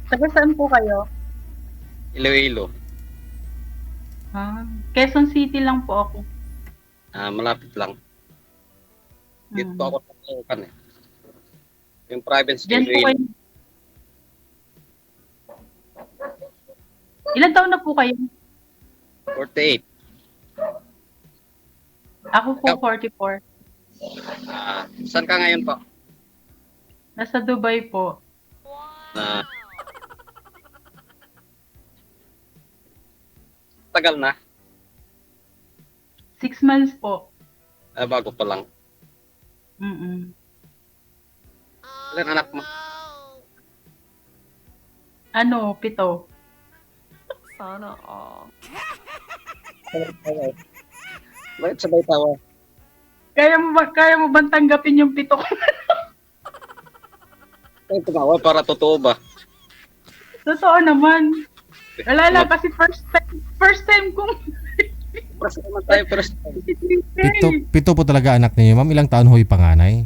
Taga saan po kayo? Iloilo. Quezon City lang po ako. Malapit lang. Dito Hmm. ako sa Caloocan eh. Yung province ko, Diyan po Iloilo. kayo. Ilan taon na po kayo? 48. Ako po Ikaw, 44. saan ka ngayon po? Nasa Dubai po. Na tagal na? 6 months po. Bago pa lang. Mm. Ilan anak mo? Ano, 7. Sana all. Bakit sabay tawa? Kaya mo bang tanggapin yung 7 ko? Ay, tumawa para totoo ba? Totoo naman. Wala lang kasi first time kong First naman tayo, first time. Pito po talaga anak niyo, ma'am. Ilang taon ho yung panganay?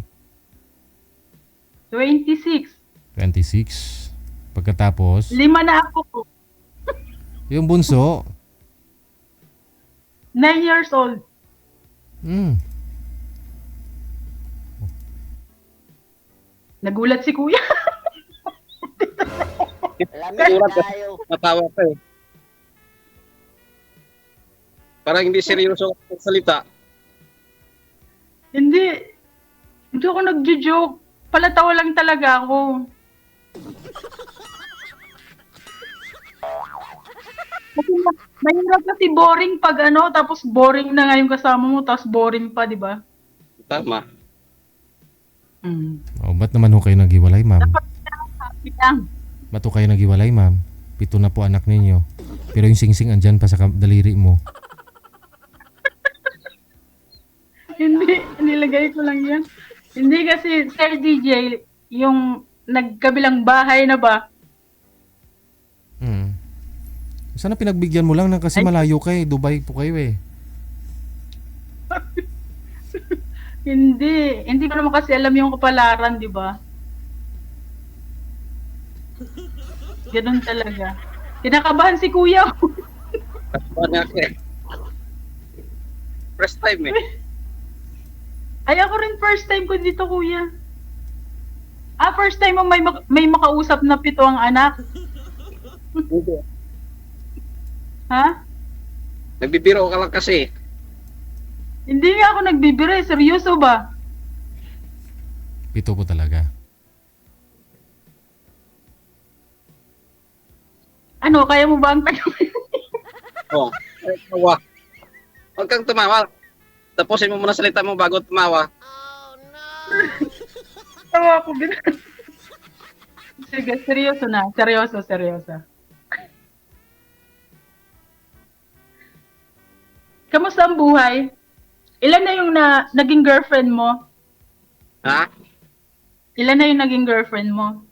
26. 26. Pagkatapos, 5 na ako. yung bunso, 9 years old. Nagulat si kuya. Surat ka, natawa ka eh. Parang hindi seryoso ang salita. Hindi. Hindi ako nagjo-joke. Palatawa lang talaga ako. Kasi mahirap kasi boring pag tapos boring na nga yung kasama mo, tapos boring pa, di ba? Tama. ba't naman ho kayo naghiwalay, ma'am? Happy lang. Ba't ho kayo naghiwalay, ma'am? 7 na po anak ninyo. Pero yung singsing andyan pa sa daliri mo. Hindi, nilagay ko lang yan. Hindi kasi, Sir DJ, yung nagkabilang bahay na ba? Sana pinagbigyan mo lang na kasi malayo kay Dubai po kayo eh. Hindi ko naman kasi alam yung kapalaran, di ba? Ganun talaga. Kinakabahan si kuya. Natawa niya ako eh. First time eh. Ay, ako rin first time ko dito, kuya. First time mo may makausap na 7 ang anak. Hindi. Ha? Nagbibiro ka lang kasi. Hindi nga ako nagbibiro, seryoso ba? 7 po talaga. Ano, kaya mo ba ang tagawin? Oo. Ay, tawa. Huwag kang tumawa. Tapusin mo muna salita mo bago tumawa. Tawa ko, Sige, seryoso na. Seryoso. Kamusta ang buhay? Ilan na yung naging girlfriend mo? Ha? Ilan na yung naging girlfriend mo?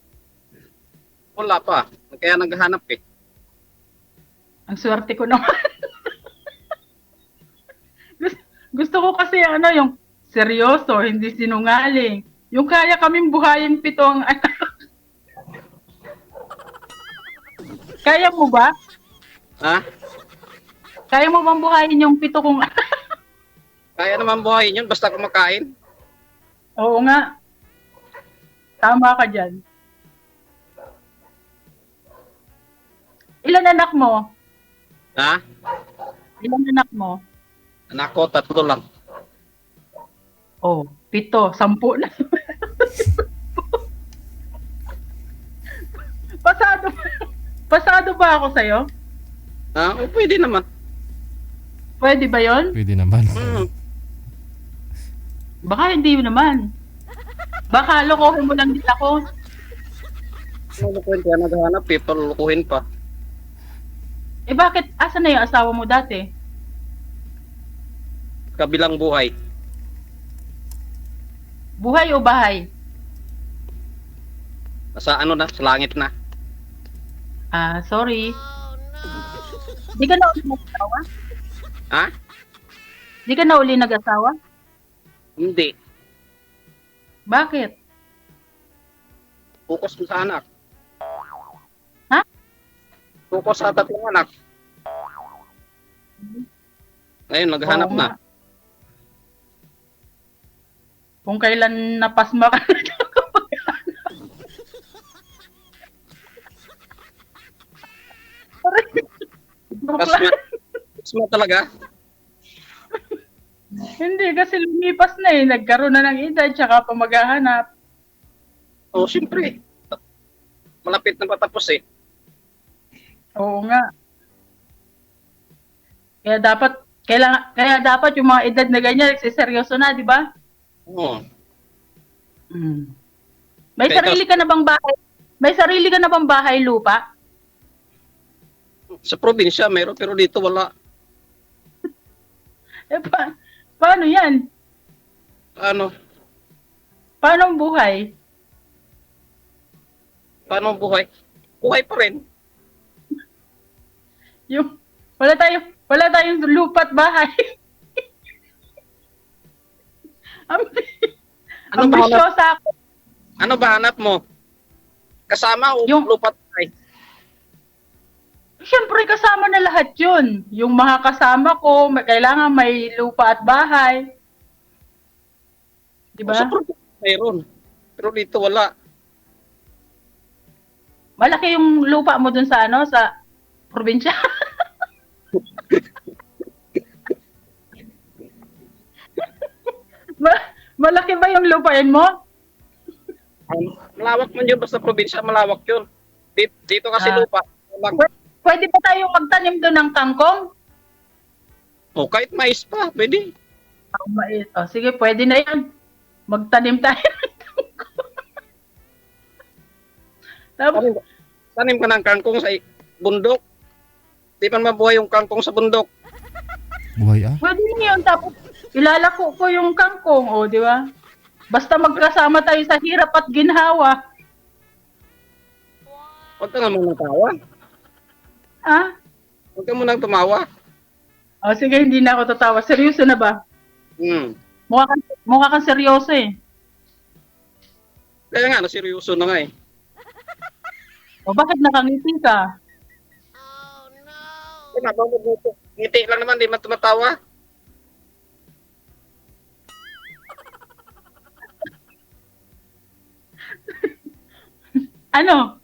Wala pa. Kaya naghahanap eh. Ang swerte ko naman. Gusto ko kasi yung seryoso, hindi sinungaling. Yung kaya kaming buhayin 7 ang anak. Kaya mo ba? Ha? Kaya mo bang buhayin yung 7 kong anak? Kaya naman buhayin yun basta kumakain. Oo nga. Tama ka dyan. Ilan anak mo? Ha? Ilan anak mo? Anak ko, 3 lang. Oh, 7, 10 na. Pasado ba ako sa'yo? Pwede naman. Pwede ba yon? Pwede naman. Baka hindi naman. Baka lokohin mo lang din ako. Lulukuhin kaya naghahanap eh. Palulukuhin pa. Eh bakit? Asa na yung asawa mo dati? Kabilang buhay. Buhay o bahay? Sa sa langit na. Sorry. Di ka na uli nag-asawa? Ha? Di ka na uli nag-asawa? Hindi. Bakit? Focus mo sa anak. nag-focus sa tatlong anak. Ngayon, naghanap Oo na. nga. Kung kailan napasma ka na Pasma, pasma talaga. Hindi, kasi lumipas na eh. Nagkaroon na ng edad, tsaka pa maghahanap. Oo, siyempre. Malapit na patapos eh. Oo nga. Kaya dapat yung mga edad na ganyan, nagsiseryoso na, di ba? Oo. Mm. May Kaya sarili ka na bang bahay? May sarili ka na bang bahay lupa? Sa probinsya, meron, pero dito wala. Eh, paano yan? Ano? Paano ang buhay? Paano ang buhay? Buhay pa rin. Yung, wala tayong lupa at bahay. Ano ba hanap? Ambisyosa ako. Ano ba hanap mo? Kasama o Yung- lupat ay? Siyempre kasama na lahat yun. Yung mga kasama ko, kailangan may lupa at bahay. Di Sa ba? probinsya meron. Pero dito wala. Malaki yung lupa mo dun sa sa probinsya. Malaki ba yung lupain mo? Malawak man yun, basta probinsya, malawak yun. Dito kasi Ah. lupa. Walang, Pwede ba tayong magtanim doon ng kangkong? oh, kahit mais pa, pwede. Sige, pwede na yan. Magtanim tayo ng kangkong. Tapos, Tanim ka ng kangkong sa bundok. Di pa mabuhay yung kangkong sa bundok. Buhay ah. pwede na yun. Tapos, ilalako ko yung kangkong, di ba? Basta magkasama tayo sa hirap at ginhawa. Huwag ka nga muna tawa. Ah? Huwag ka muna tumawa. Sige, hindi na ako tatawa. Seryoso na ba? Mukha kang seryoso eh. Kaya nga, seryoso na nga eh. Bakit nakangiti ka? Ngiti lang naman, di man tumatawa. Ano?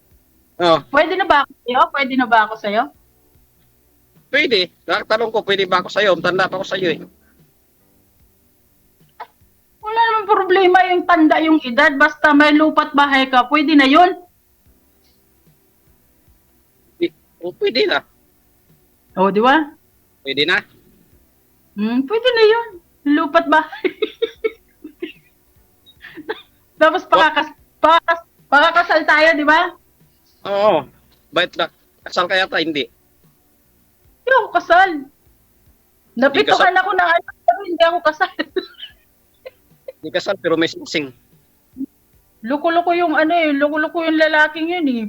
Oh, Pwede na ba ako sa'yo? Pwede na ba ako sa'yo? pwede. Nakatanong ko, pwede ba ako sa'yo? Tanda pa ako sa'yo eh. Wala namang problema yung tanda yung edad. Basta may lupa't bahay ka, pwede na yun. Pwede na. Di ba? Pwede na. Pwede na yun. Lupa't bahay. Tapos pakakasal tayo, di ba? Oo. Bakit ba? Kasal ka yata? Hindi. Hindi ako kasal. Napitukan kasal. ako ng anak, pero hindi ako kasal. Hindi kasal, pero may singsing. Loko-loko yung loko-loko yung lalaking yun eh.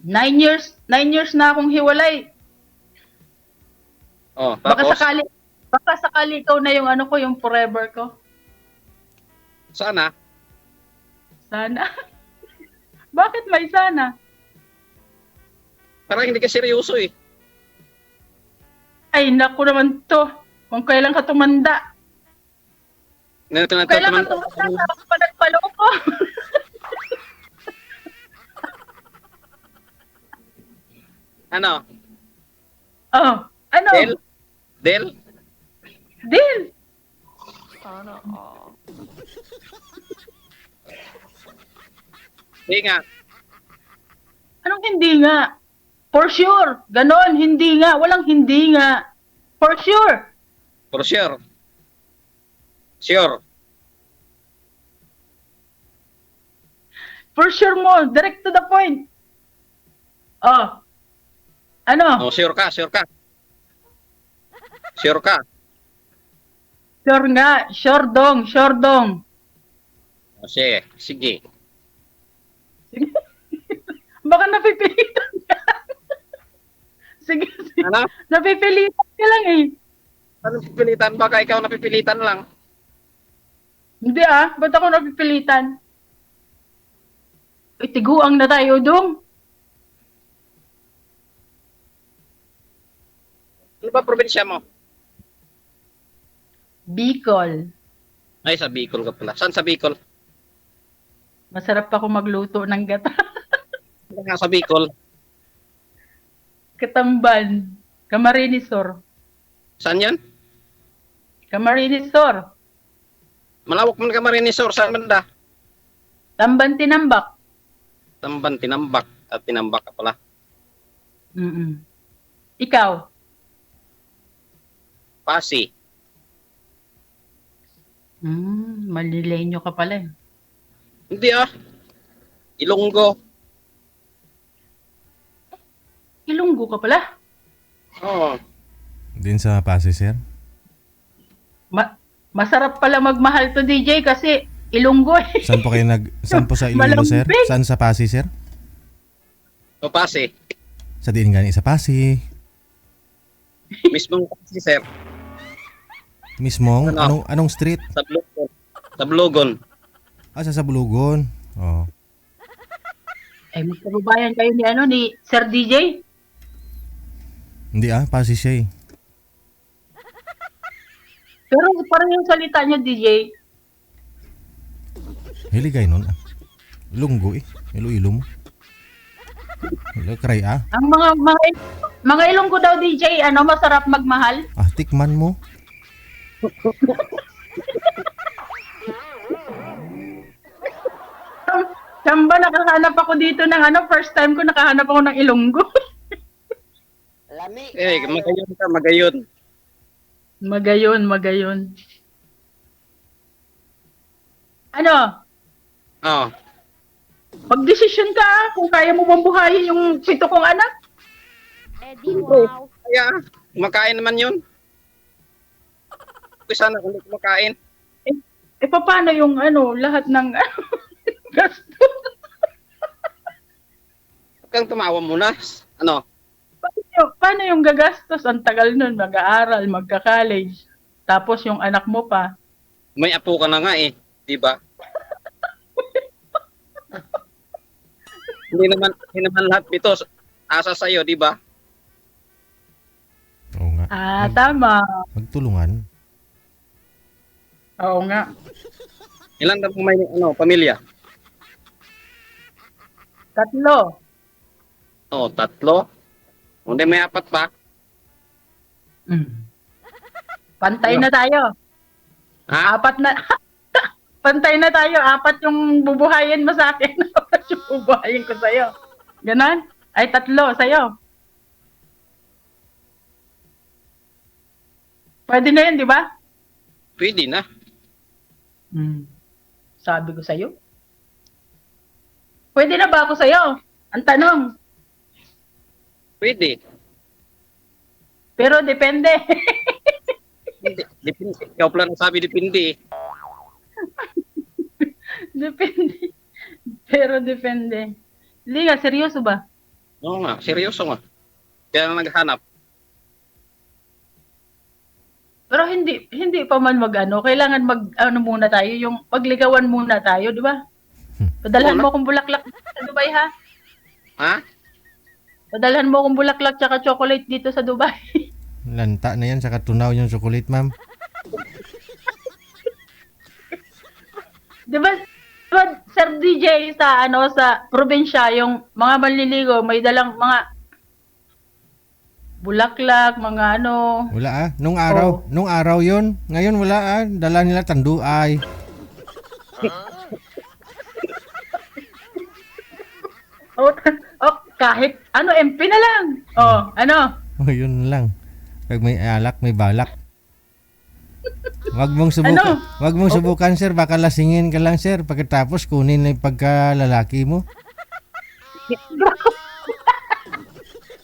9 years na akong hiwalay. Oh, Baka tapos, sakali ikaw na yung yung forever ko. sana? Sana. Bakit may sana? Parang hindi ka seryoso eh. Ay, naku naman to. Kung kailan ka tumanda. Kung kailan ka tumanda, sarap pa nagpaloko. Ano? Ano? Del? Deal. Sana all. Hindi nga. Anong hindi nga? For sure. Ganon, hindi nga. Walang hindi nga. For sure. For sure. Sure. For sure mo. Direct to the point. Ano? Oh, sure ka, sure ka. Sure ka. Sure nga. Sure dong. Sure dong. O, sige, sige. Baka napipilitan ka. Sige. Ano? Napipilitan ka lang eh. Ano pipilitan? Baka ikaw napipilitan lang. Hindi ba't ako napipilitan? Tiguang na tayo dong. ba probinsya mo? Bicol. Ay, sa Bicol ka pala. Saan sa Bicol? Masarap ako magluto ng gata. Saan nga sa Bicol? Katamban. Camarines Sur. Saan yan? Camarines Sur. Malawak man ka Marinisor. Saan banda? Tamban Tinambak. Tamban, Tinambak. At Tinambak ka pala. Mm-mm. Ikaw? Pasi. Malilenyo ka pala. Hindi ah. Ilonggo. Ilonggo ka pala? Oo. Din sa Pasay, sir? Masarap pala magmahal to DJ kasi Ilonggo eh. Saan po sa Iloilo, sir? Malambing. Saan sa Pasay, sir? O Pasi. Sa diin gani sa Pasay. Mismong Pasi, sir. Mismong, Ano? anong street? Sa Blugon. Sa Blugon. Sa Bulugon. Oh. Eh, magkababayan kayo ni ni Sir DJ? Hindi Pasay siya eh. Pero parang yung salita niya DJ, Hiligay nun Ilonggo eh. Iloilo mo. Kray ang mga Ilonggo daw DJ, masarap magmahal. tikman mo. Samba, nakahanap ako dito ng first time ko nakahanap ako ng Ilonggo. Eh, magayon ka, magayon. Magayon. Ano? Oo. Magdesisyon ka kung kaya mo bang buhayin yung 7 kong anak. Eddie, wow. Kaya, kumakain naman yun. Kung sana kung hindi kumakain. Eh, paano yung lahat ng gasto? Huwag kang tumawa muna. Ano? Paano yung gagastos? Ang tagal nun, mag-aaral, magka-college. Tapos yung anak mo pa. May apo ka na nga eh. Di ba? hindi naman lahat ito asa sa'yo, di ba? Oo nga. Tama. Magtulungan. Oo nga. Ilan na may pamilya? 3. Oh, 3. Hindi may 4 pa. Pantay na tayo. Ha? 4 na. Pantay na tayo. 4 yung bubuhayin mo sa akin. 4 yung bubuhayin ko sa'yo. Ganon? Ay, 3 sa'yo. Pwede na yun, di ba? Pwede na. Sabi ko sa'yo. Pwede na ba ako sa'yo? Ang tanong. Pwede. Pero depende. Hindi. Depende. Ikaw pala nasabi depende eh. Depende. Pero depende. Hindi nga, seryoso ba? Oo nga, seryoso nga. Kaya na naghanap. Pero hindi pa man kailangan muna tayo, yung magligawan muna tayo, di ba? Padalhan mo akong bulaklak sa Dubai, ha? Ha? Padalhan mo akong bulaklak tsaka chocolate dito sa Dubai. Lanta na yan, saka tunaw yung chocolate, ma'am. Di ba, Sir DJ, sa probinsya, yung mga manliligo, may dalang mga bulaklak, mga Wala Nung araw yun. Ngayon wala Dala nila tanduay. kahit MP na lang. Yun lang. Pag may alak, may balak. Wag mong subukan. Wag mong subukan, sir. Baka lasingin ka lang, sir. Pagkatapos kunin na yung pagkalalaki mo.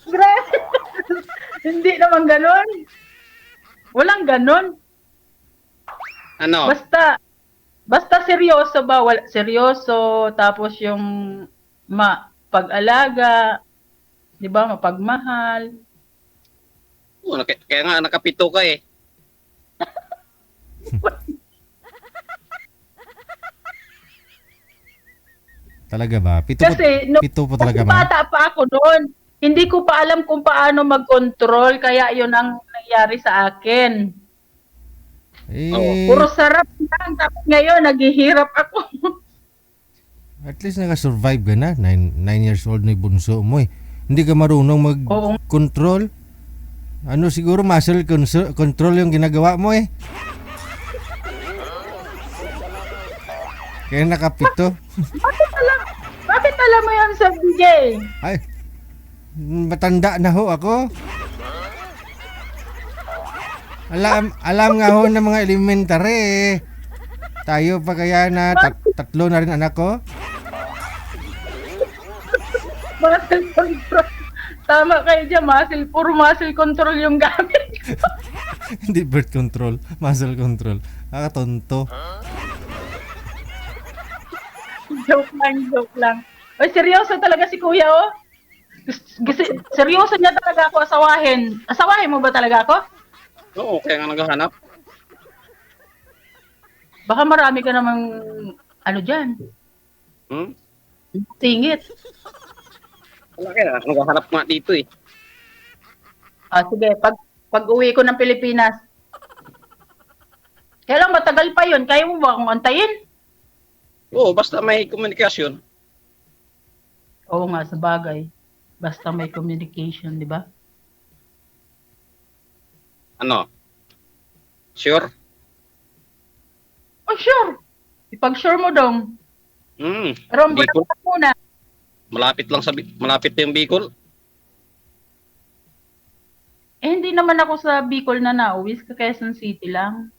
Grabe. Hindi naman ganon. Walang ganon. Ano? Basta seryoso ba? Seryoso, tapos yung pag-alaga, di ba, mapagmahal. Kaya nga, nakapito ka eh. Talaga ba? Kasi, Pito po talaga, kasi ma'am? bata pa ako noon. Hindi ko pa alam kung paano mag-control, kaya yun ang nangyayari sa akin. Eh, Puro sarap lang. Tapos ngayon, naghihirap ako. at least naka-survive ka na. 9 years old na yung bunso mo eh. Hindi ka marunong Oo. mag-control. Ano siguro muscle control yung ginagawa mo eh. Kaya nakapito. Bakit alam mo yan, Sir DJ? Ay, matanda na ho ako. Alam nga ho ng mga elementary eh. Tayo pa kaya na tatlo na rin anak ko. Muscle control. Tama kayo dyan, puro muscle control yung gamit. Hindi birth control, muscle control. Nakatonto. Joke lang. Oy, seryoso talaga si Kuya, oh. Seryoso niya talaga ako asawahin. Asawahin mo ba talaga ako? Oo, kaya nga naghahanap. Baka marami ka namang, ano dyan, Hmm? singit. Wala kaya, naghahanap nga dito eh. Sige, pag uwi ko ng Pilipinas. Kailang matagal pa yun. Kaya mo ba akong antayin? Oo, basta may komunikasyon. Oo nga, sa bagay. Basta may communication, di ba? Ano? Sure? Oh, sure. Ipag-sure mo dong. Pero ang Bicol. bulat muna. Malapit lang malapit yung Bicol. Hindi naman ako sa Bicol na nauwi. Sa Quezon City lang.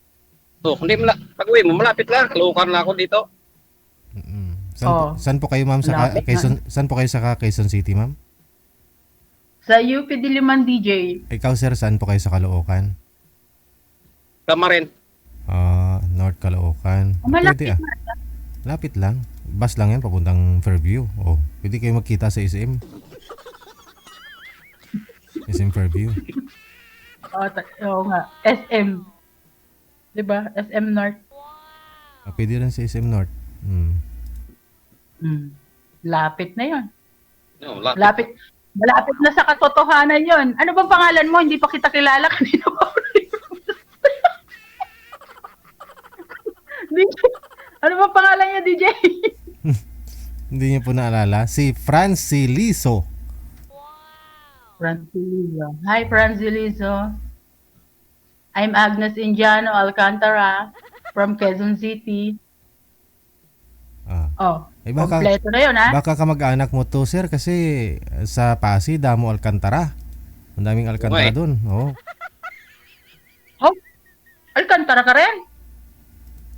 Oo, hindi pag-uwi mo, malapit lang. Kalukan lang ako dito. Saan po kayo ma'am Malapit saan po kayo sa Quezon City ma'am? Sa UP Diliman, DJ. Ikaw sir, saan po kayo sa Caloocan? Kamarin. North Caloocan. Malapit Pwede ah. na. Lapit lang. Bus lang yan papuntang Fairview. Oh, pwede kayo magkita sa SM. SM Fairview. Oo nga. SM. Diba? SM North. Pwede rin sa SM North. Lapit na yon. No, Malapit na sa katotohanan yon. Ano bang pangalan mo? Hindi pa kita kilala kanina pa. DJ, ano bang pangalan niya, DJ? Hindi niyo po naalala. Si Francilizo. Francilizo. Hi, Francilizo. I'm Agnes Indiano Alcantara from Quezon City. Kompleto na yun, ha? Baka kamag-anak mo to, sir, kasi sa Pasig, damo Alcantara. Ang daming Alcantara doon. Oo. Alcantara ka rin?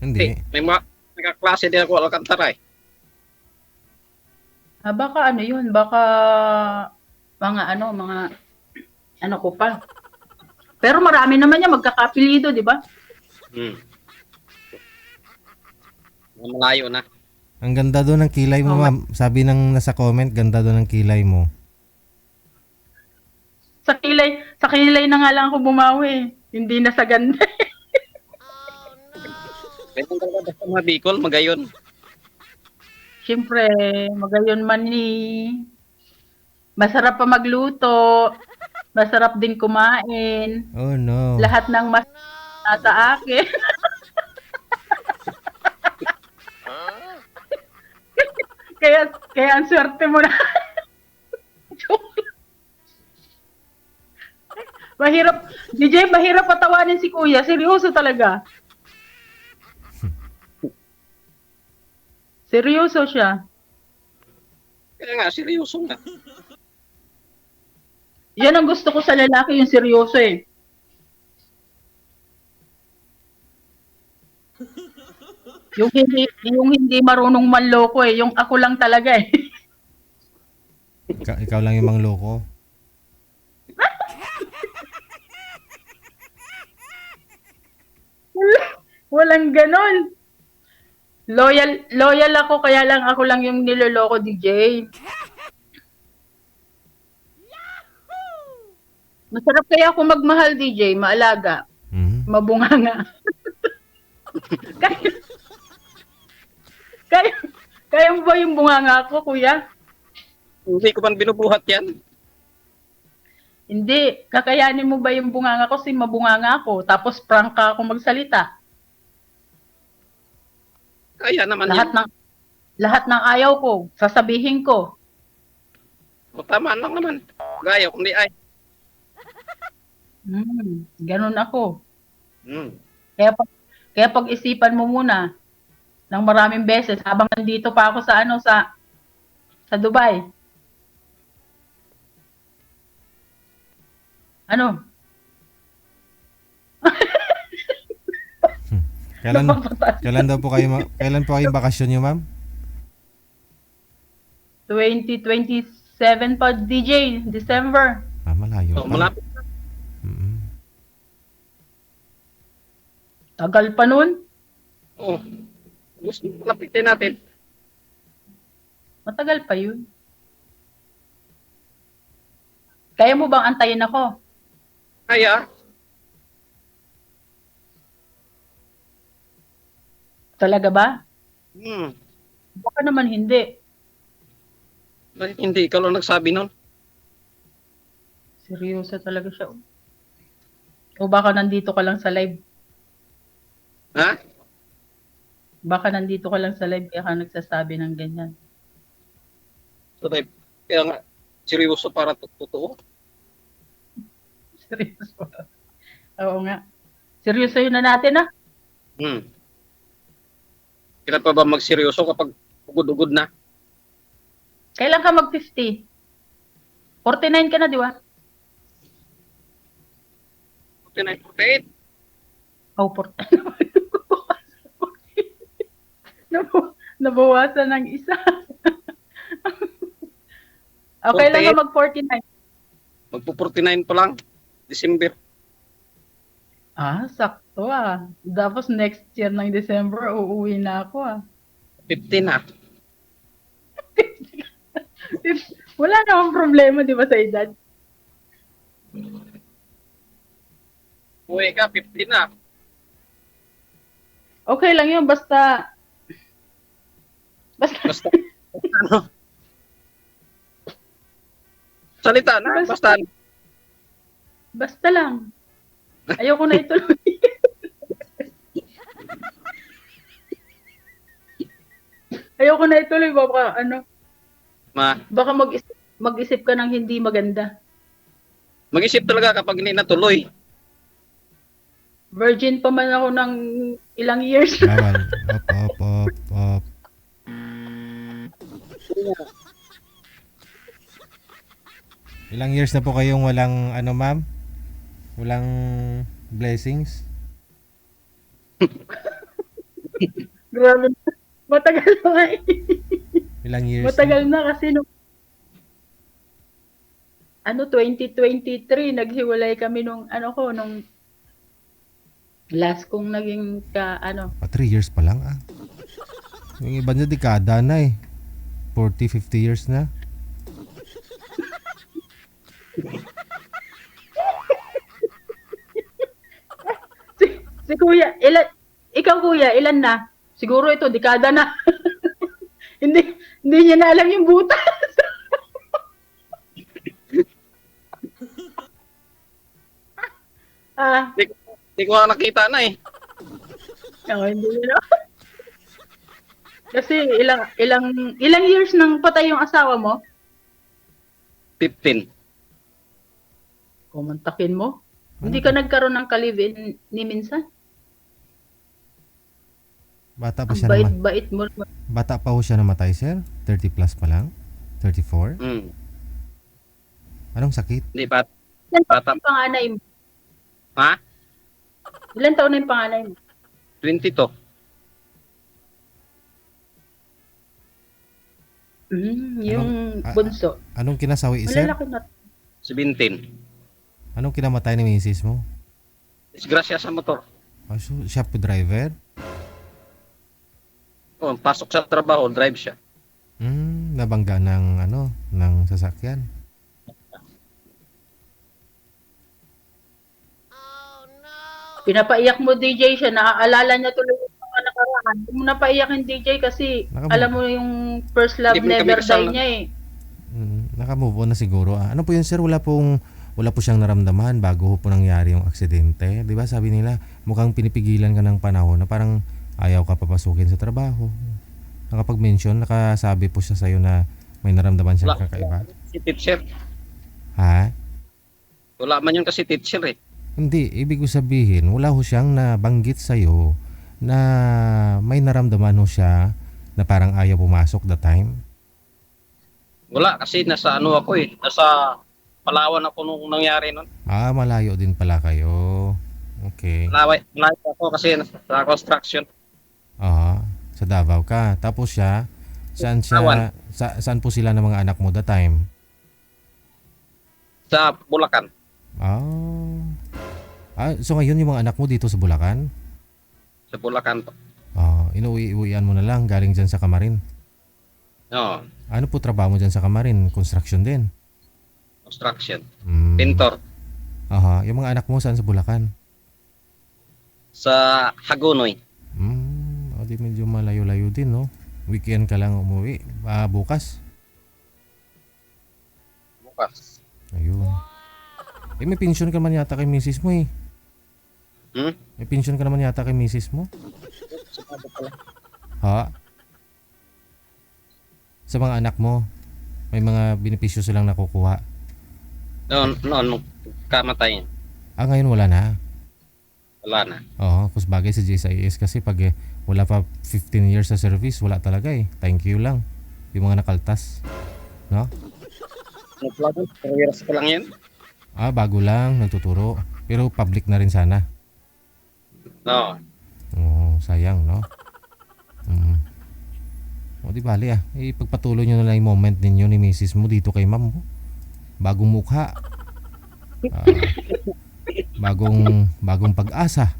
Hindi. May mga nagkaklase din ako Alcantara eh. Baka ano yun, baka mga ano ko pa. Pero marami naman yan, magkakapilido, di ba? Malayo na. Ang ganda doon ng kilay mo, ma'am. Sabi ng nasa comment, ganda doon ng kilay mo. Sa kilay na nga lang ako bumawi. Hindi na sa ganda. Pwede talaga basta mga Bicol, magayon. Siyempre, magayon man ni. Masarap pa magluto. Masarap din kumain. Oh no. Lahat ng mas nasa akin. Kaya ang swerte mo na. Mahirap patawanin si Kuya. Seryoso talaga. Seryoso siya. Kaya nga, seryoso nga. Yan ang gusto ko sa lalaki, yung seryoso eh. Yung hindi marunong manloko eh. Yung ako lang talaga eh. Ikaw lang yung mangloko. Walang ganon. Loyal ako, kaya lang ako lang yung niloloko, DJ. Masarap kaya ako magmahal, DJ, maalaga, mabunganga. Kaya mo ba yung bunganga ko, kuya? Hindi ko man binubuhat yan. Hindi, kakayanin mo ba yung bunganga ko? Kasi mabunganga ako. Tapos prank ka ako magsalita. Kaya naman Lahat yan. ng lahat ng ayaw ko, sasabihin ko. O, tama lang naman. Gaya, kundi ay. Ganun ako. Hmm. Kaya pag-isipan mo muna ng maraming beses habang nandito pa ako sa sa Dubai. Ano? Kailan kailan daw po kayo kailan po kayong bakasyon niyo, ma'am? 2027 pa, DJ, December. Malayo So, pa. malapit. Mm-mm. Tagal pa nun. Oo. Gusto lapitin natin. Matagal pa yun. Kaya mo bang antayin ako? Kaya, Talaga ba? Baka naman hindi. bakit hindi ikaw lang nagsabi nun? Seryoso talaga siya. O baka nandito ka lang sa live. Ha? Baka nandito ka lang sa live kaya ka nagsasabi ng ganyan. So, kaya nga, seryoso para totoo. Seryoso. Oo nga. Seryoso yun na natin, ah. Kailan pa ba magseryoso kapag ugod-ugod na? Kailan ka mag-50? 49 ka na, di ba? 49, 48. Oh, 49. Nabawasan ng isa. Okay lang ka 48. mag-49. Magpo-49 pa lang. December. Sakto ah. Tapos next year ng December, uuwi na ako ah. 15 na. Wala namang problema, di ba, sa edad? Uwi ka, 15 na. Okay lang yun, basta Basta, ano? Salita na, basta. basta lang. Ayoko na ituloy. Ayoko na ituloy, baka baka mag-isip ka ng hindi maganda. Mag-isip talaga kapag hindi natuloy. Virgin pa man ako ng ilang years. Bawal. Op. Ilang years na po kayong walang ma'am? Walang blessings? Grabe. Matagal na nga eh. Ilang years Matagal na kasi 2023 naghiwalay kami nung last kong naging 3 years pa lang ah. Yung iba niya dekada na eh. 40, 50 years na. si Kuya, ikaw Kuya, ilan na? Siguro ito, dekada na. hindi niya na alam yung butas. Hindi ko nga nakita na eh. Hindi na. Kasi ilang years nang patay yung asawa mo? 15. Kumantakin mo? Hindi ka nagkaroon ng ka-live-in ni minsan? Bata pa Ang siya naman. bait mo. Bata pa ho siya namatay, sir? 30 plus pa lang? 34? Anong sakit? Hindi pa. Ilan taon Bata. na yung panganay mo? Ha? Ilan taon na yung panganay mo? 22. Yung bunso. Anong kinasawi, sir? Malalaki na. 17. Anong kinamatay ni misis mo? Disgrasya sa motor. So, siya po driver? Pasok sa trabaho, drive siya. Nabangga ng ng sasakyan. Pinapaiyak mo DJ siya, naaalala niya tuloy yung mga nakaraan. Hindi mo napaiyak yung DJ kasi alam mo yung first love Hindi mo kami never kasal die na. niya eh. Naka-move on na siguro. Ano po yun, sir? Wala pong wala po siyang naramdaman bago po nangyari yung aksidente. 'Di ba? Sabi nila, mukhang pinipigilan ka ng panahon na parang ayaw ka papasukin sa trabaho. Nakapag-mention, nakasabi po siya sa'yo na may naramdaman siyang kakaiba. Si teacher. Ha? Wala man yun kasi teacher eh. Hindi, ibig ko sabihin, wala ho siyang nabanggit sa'yo na may naramdaman ho siya na parang ayaw pumasok that time. Wala kasi nasa ano ako eh. Nasa Palawan ako nung nangyari nun. Ah, malayo din pala kayo. Okay. Malayo ako kasi nasa construction. Ah, sa Davao ka. Tapos siya, saan Tawan. saan po sila ng mga anak mo that time? Sa Bulacan. So ngayon yung mga anak mo dito sa Bulacan? Sa Bulacan po. Inuwi-uwian mo na lang galing dyan sa Kamarin. Oo. Ano po trabaho mo dyan sa Kamarin? Construction din? Construction. Mm. Pintor. Aha, yung mga anak mo saan sa Bulacan? Sa Hagonoy. O di medyo malayo-layo din, no? Weekend ka lang umuwi. Bukas. Bukas. Ayun. May pension ka man yata kay misis mo eh. May pension ka naman yata kay misis mo? Ha? Sa mga anak mo, may mga benepisyo silang nakukuha. Noon, kamatay. Ngayon wala na. Wala na. Oo, kus bagay sa GSIS kasi pag wala pa 15 years sa service, wala talaga eh. Thank you lang. Yung mga nakaltas. No? 4 years pa lang yun. Bago lang, nagtuturo. Pero public na rin sana. Oo. Sayang, no? Di bali ipagpatuloy nyo na lang yung moment ninyo ni misis mo dito kay ma'am. Bagong mukha. Bagong pag-asa.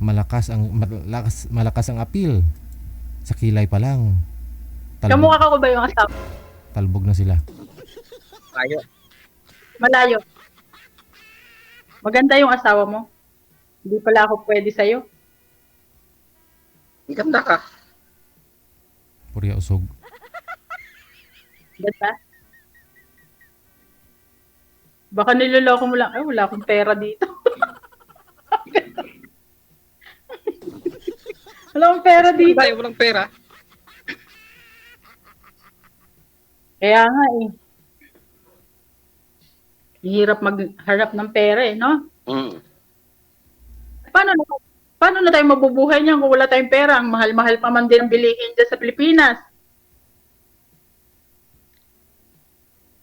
Malakas ang appeal. Sa kilay pa lang. Kamukha ko ba yung asawa? Talbog na sila. Tayo. Malayo. Maganda yung asawa mo. Hindi pala ako pwede sa'yo. Ang ganda ka. Purya usog. Ganda. Baka niloloko mo lang, wala akong pera dito. Wala akong pera dito. Tayo walang pera. Kaya nga eh. Hirap magharap ng pera eh, no? Paano na tayo mabubuhay niyan kung wala tayong pera? Ang mahal-mahal pa man din ang bilihin dyan sa Pilipinas.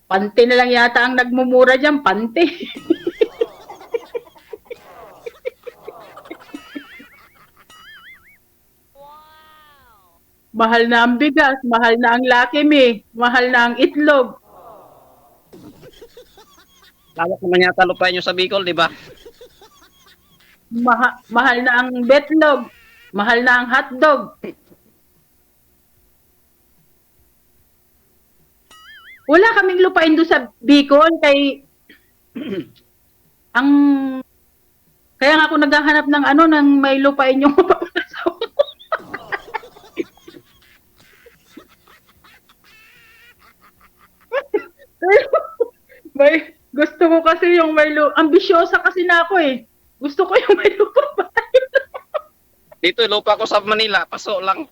Pante na lang yata ang nagmumura dyan, pante. Mahal na ang bigas, mahal na ang lakimi, mahal na ang itlog. Lawak naman yata lupain nyo sa Bicol, di ba? Mahal na ang betlog, mahal na ang hotdog. Wala kaming lupain doon sa Bicol kay kaya nga ako naghahanap ng ng may lupain yung mapapasawa ko. Gusto ko kasi yung ambisyosa kasi na ako eh. Gusto ko yung may lupa pa. Dito, lupa ko sa Manila. Paso lang.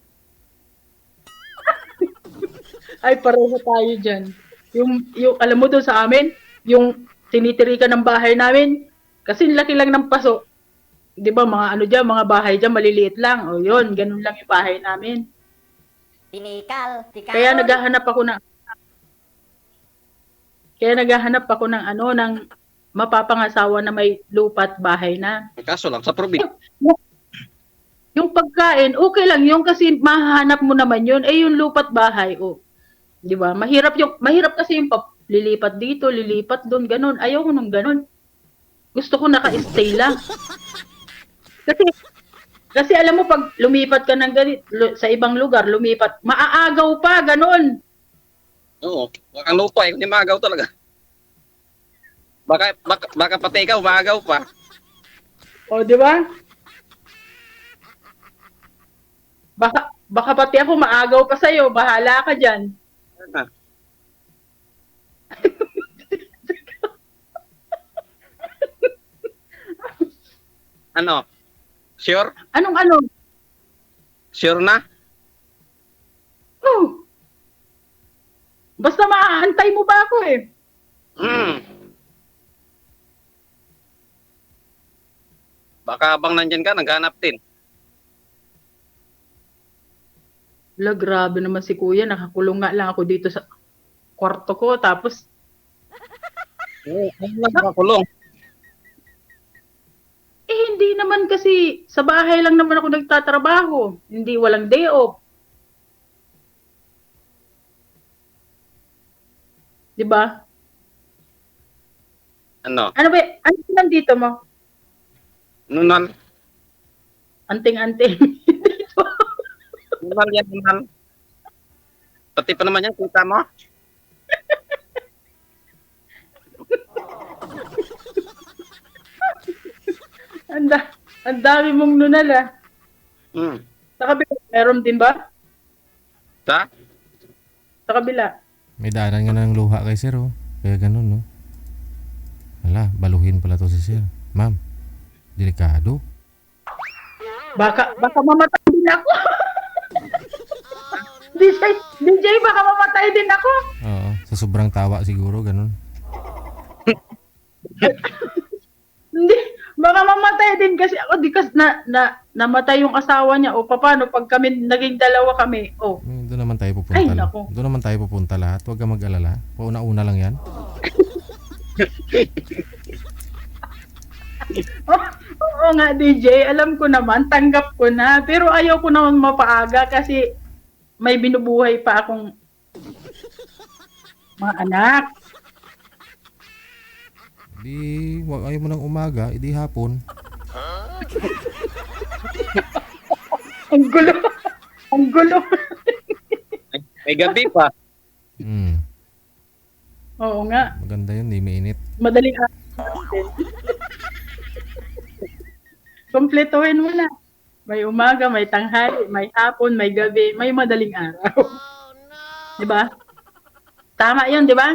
Ay, pareho tayo dyan. Yung alam mo doon sa amin, yung tinitirikan ng bahay namin, kasi laki lang ng paso. Di ba, mga bahay dyan, maliliit lang. O yun, ganun lang yung bahay namin. Tinikal. Kaya naghahanap ako ng ng mapapangasawa na may lupa't bahay na. Kaso lang, sa probinsya. Yung pagkain, okay lang yung kasi mahanap mo naman yun. Yung lupa't bahay, 'di ba? Mahirap kasi yung lilipat dito, lilipat doon, ganun. Ayaw ko nung ganun. Gusto ko naka-stay lang. Kasi alam mo pag lumipat ka ng sa ibang lugar, maaagaw pa, ganun. Oo, ang lupa hindi maagaw talaga. Baka pati ikaw, maagaw pa. Di ba? Baka pati ako maagaw pa sa'yo, bahala ka dyan. Ano? Sure? Anong ano? Sure na? Oh. Basta maaantay mo ba ako eh? Hmm. Baka habang nandyan ka, naghanap din. Wala, grabe naman si kuya. Nakakulong nga lang ako dito sa kwarto ko. Tapos, Oo, ano lang nakakulong? hindi naman kasi sa bahay lang naman ako nagtatrabaho. Hindi walang day off. 'Di ba? Ano? Ano ba? Ano nandito mo? Nunal? Anting-anting. Dito. Nunal yan, nunal. Pati pa naman yan, kita mo? Ang dami mong nunal ah. Hmm. Sa kabila, meron din ba? Sa? Sa kabila. May daanan nga ng luha kay sir, oh. Kaya ganun, no? Wala, baluhin pala to si sir. Ma'am, delikado. Baka mamatay din ako. DJ, baka mamatay din ako. Oo, sa sobrang tawa siguro, ganun. Hindi, baka mamatay din kasi ako di kas namatay yung asawa niya o paano pag kami naging dalawa kami. Oh. Doon naman tayo pupunta. Ay, naku. Doon naman tayo pupunta lahat. Huwag ka mag-alala. Pauna-una lang yan. Oo nga DJ, alam ko naman, tanggap ko na, pero ayaw ko naman mapaaga kasi may binubuhay pa akong mga anak. Di, wag ayaw mo ng umaga, edi hapon. Ang gulo. Ang gulo. May gabi pa. Hmm, Oo nga, maganda yun, di mainit. madaling araw. Kompletuhin mo na. May umaga, may tanghali, may hapon, may gabi, may madaling araw. Di ba? Tama yun, di ba?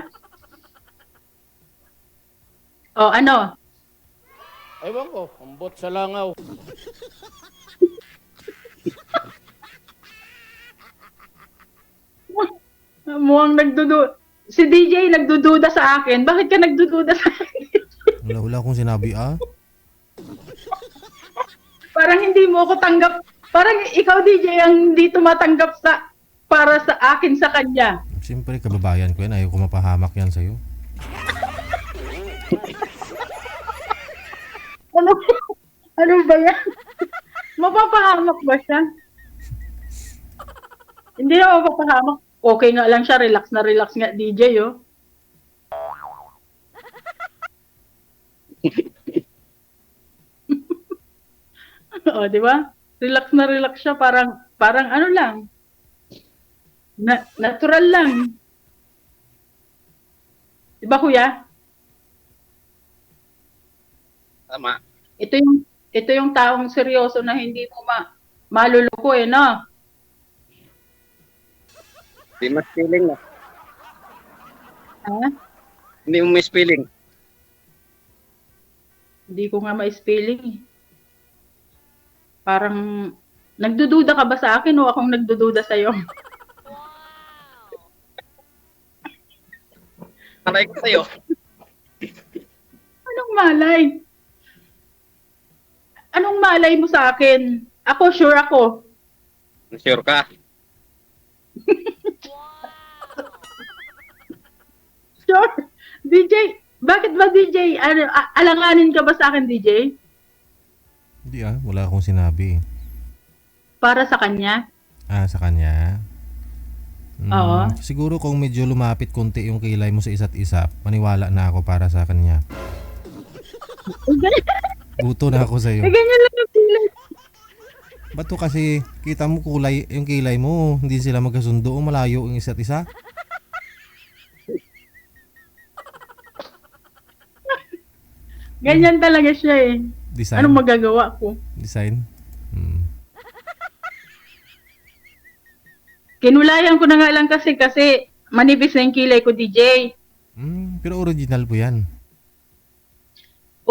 O, ano? Ewan ko, ambot sa langaw. Mukhang si DJ nagdududa sa akin. Bakit ka nagdududa sa akin? Wala akong sinabi, ah. Parang hindi mo ako tanggap. Parang ikaw DJ ang hindi tumatanggap para sa akin sa kanya. Siyempre, kababayan ko yan. Ayaw ko mapahamak yan sa'yo. Ano, ano ba yan? Mapapahamak ba siya? Hindi na mapapahamak. Okay nga lang siya. Relax na relax nga DJ, oh. O, di ba? Relax na relax siya. Parang ano lang. Natural lang. Di ba, kuya? Tama. Ito yung taong seryoso na hindi mo maluloko eh, no? Hindi mas feeling na. Ha? Hindi mo may feeling. Hindi ko nga ma-spelling eh. Parang, nagdududa ka ba sa akin o akong nagdududa sa'yo? Aray ko sa'yo. Anong malay? Anong malay mo sa akin? Ako, sure ako. Sure ka? Sure. DJ, bakit ba DJ? Ano, alanganin ka ba sa akin, DJ? Hindi, ah. Wala akong sinabi. Para sa kanya? Ah, sa kanya? Oo. Siguro kung medyo lumapit konti yung kilay mo sa isa't isa, maniwala na ako para sa kanya. Buto na ako sa'yo. Ganyan lang yung kilay. Ba't to kasi kita mo kulay, yung kilay mo, hindi sila magkasundo o malayo yung isa't isa? Ganyan talaga siya eh. Design? Anong magagawa ko? Design? Hmm. Kinulayan ko na nga lang kasi manipis na yung kilay ko, DJ. Pero original po yan.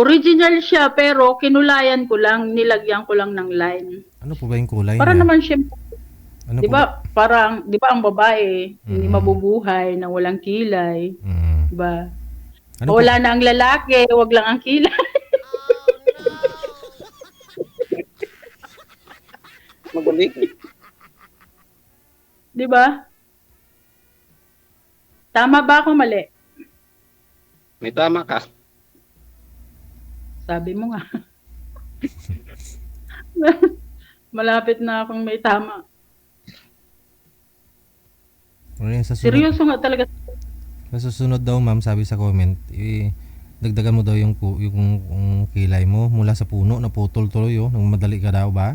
Original siya, pero kinulayan ko lang, nilagyan ko lang ng line. Ano po ba yung kulay Para niya? naman siya, Ano 'di po ba? Parang 'di ba ang babae hindi Mm. mabubuhay na walang kilay, Mm. 'di ba? Ano po? Wala na ang lalaki, wag lang ang kilay, Magaling. 'di ba? Tama ba ako mali? May tama ka. Sabi mo nga. Malapit na akong may tama. Ano yan, sa sunod, Seryoso nga talaga. sa susunod daw ma'am, sabi sa comment, dagdagan mo daw yung kilay mo mula sa puno na putol tuloy oh. Nang madali ka daw ba?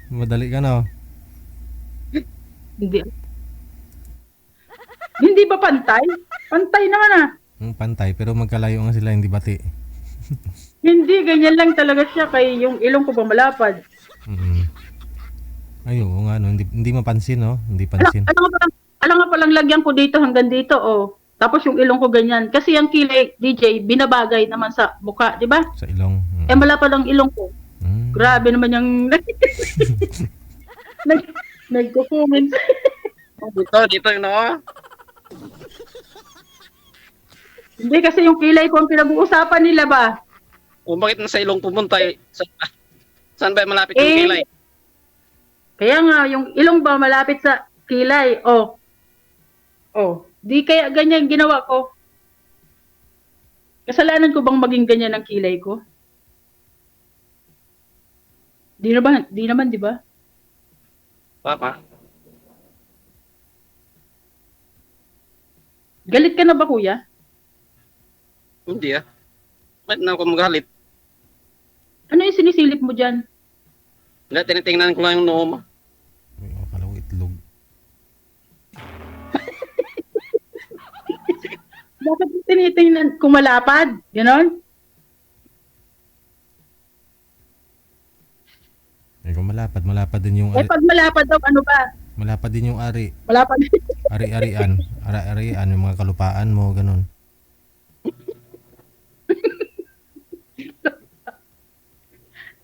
Madali ka na oh. Hindi. Hindi ba pantay? Pantay naman ah. Pantay pero magkalayo nga sila, hindi bati. Hindi, ganyan lang talaga siya kay yung ilong ko pa malapad. Ay, oo nga, no. Hindi mapansin, no? Hindi pansin. Alam nga palang lagyan ko dito hanggang dito, oh. Tapos yung ilong ko ganyan. Kasi yung kilay, DJ, binabagay naman sa mukha, di ba? Sa ilong. Eh, malapad ang ilong ko. Mm. Grabe naman yung nagko-comment. Dito yung no. Hindi kasi yung kilay ko ang pinag-uusapan nila ba? O bakit na sa ilong pumunta eh? Saan ba malapit yung Eh, kilay? Kaya nga, yung ilong ba malapit sa kilay? Oh. Oh. Di kaya ganyan ginawa ko. Kasalanan ko bang maging ganyan ang kilay ko? Di naman, di ba? Tama. Galit ka na ba, kuya? Hindi ah. Bakit na ako magalit? Ano yung sinisilip mo dyan? Hindi, tinitingnan ko lang yung noo mo. Ay, akala ko itlog. Bakit mo tinitingnan kung malapad? Ganon? Ay, kung malapad din yung Eh, pag malapad daw, ano ba? malapad din yung ari. Malapad. Ari-arian. Ari-arian, yung mga kalupaan mo, ganun.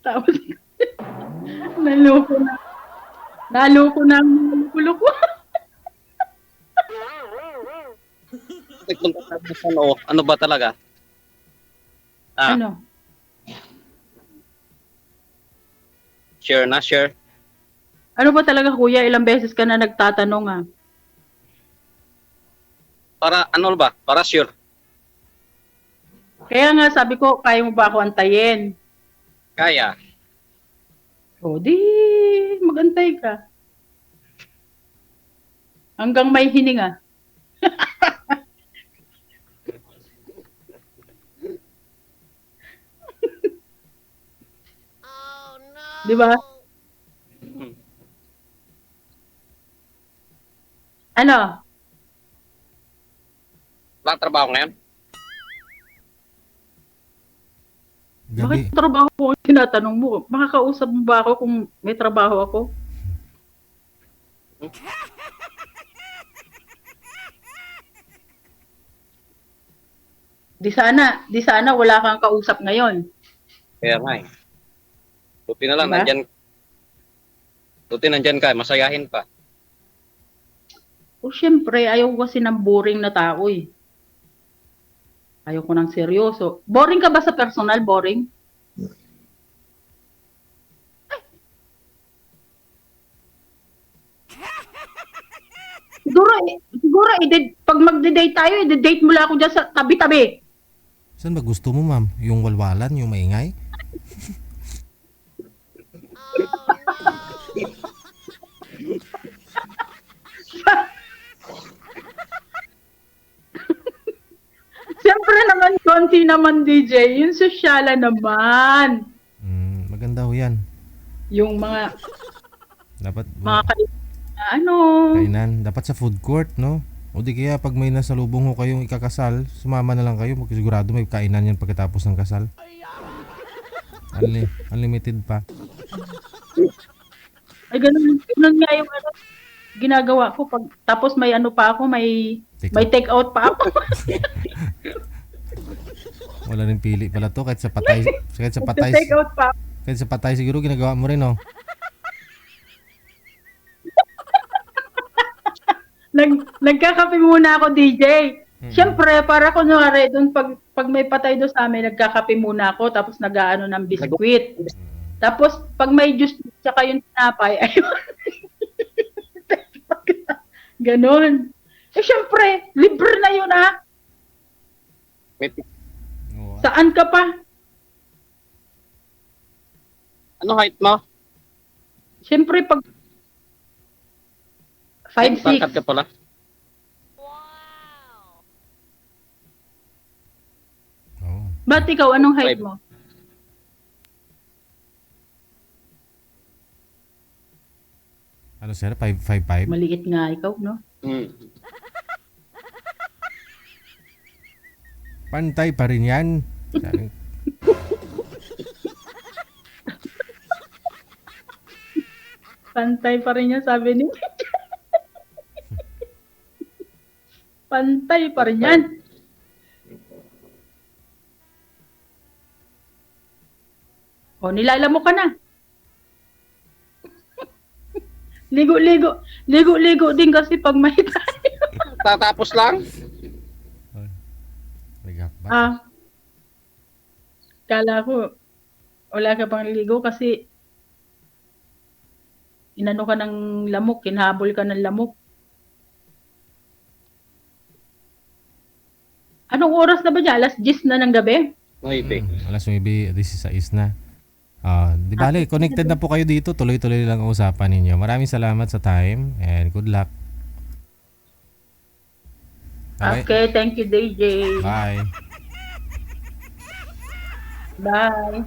Tapos, naloko na. Naloko na ang luluko. Nagpunta tayo sa noo. Ano ba talaga? Ah, Ano? sure na, sure. Ano ba talaga, kuya? Ilang beses ka na nagtatanong, ah? Para ano ba? Para sure. Kaya nga, sabi ko, kaya mo ba ako antayin? Kaya. O, di, magantay ka. Hanggang may hininga. Di ba? Ano? Wala trabaho ngayon? Gabi. Bakit trabaho ko ang tinatanong mo? Makakausap mo ba ako kung may trabaho ako? Di sana wala kang kausap ngayon. Kaya nga eh. Buti na lang, Diba? nandyan ka, masayahin pa. O syempre, ayaw ko kasi ng boring na tao eh. Ayaw ko ng seryoso. Boring ka ba sa personal? Boring? Siguro, pag magde-date tayo, i-date mo lang ako dyan sa tabi-tabi. Saan ba gusto mo, ma'am? Yung walwalan, yung maingay? Siyempre naman, konti naman DJ. Yung sosyala naman. Maganda ho yan. Yung mga Dapat ano. kainan. Dapat sa food court, no? O di kaya pag may nasalubong ho kayong ikakasal, sumama na lang kayo. Sigurado may kainan yan pagkatapos ng kasal. Unlimited pa. Ay, ganun nga yung ano. ginagawa ko pag tapos may ano pa ako, may take out pa ako. Wala rin pili pala to kahit sa patay. Take out pa. Kahit sa patay siguro ginagawa mo rin, oh. Nagkakape muna ako, DJ. Siyempre, para kunwari, doon pag may patay doon sa amin, nagkakape muna ako, tapos nag-aano ng biskwit. Tapos, pag may juice, tsaka yung tinapay, ayun. Ganon. Eh, siyempre, libre na yun, ah. Wait, Oo, ah. Saan ka pa? ano height mo? Siyempre, pag 5'6". Bakit ka pala? Oo. Ba't ikaw, anong height mo? Ano sir? 5'5"? Maliit nga ikaw, no? Pantay pa rin yan. Sabi- Pantay pa rin yan, sabi ni. Pantay pa rin yan. O, nilalamo ka na. Ligo-ligo din kasi pag may tayo. Tatapos lang? Naghabat. Kala ko, wala ka pang ligo kasi inano ka ng lamok, kinhabol ka ng lamok. Anong oras na ba dyan? Alas 10 na ng gabi? Wait. Alas 9:16 na. Di bale, connected na po kayo dito. Tuloy-tuloy lang ang usapan ninyo. Maraming salamat sa time and good luck. Okay, thank you, DJ. Bye. Bye.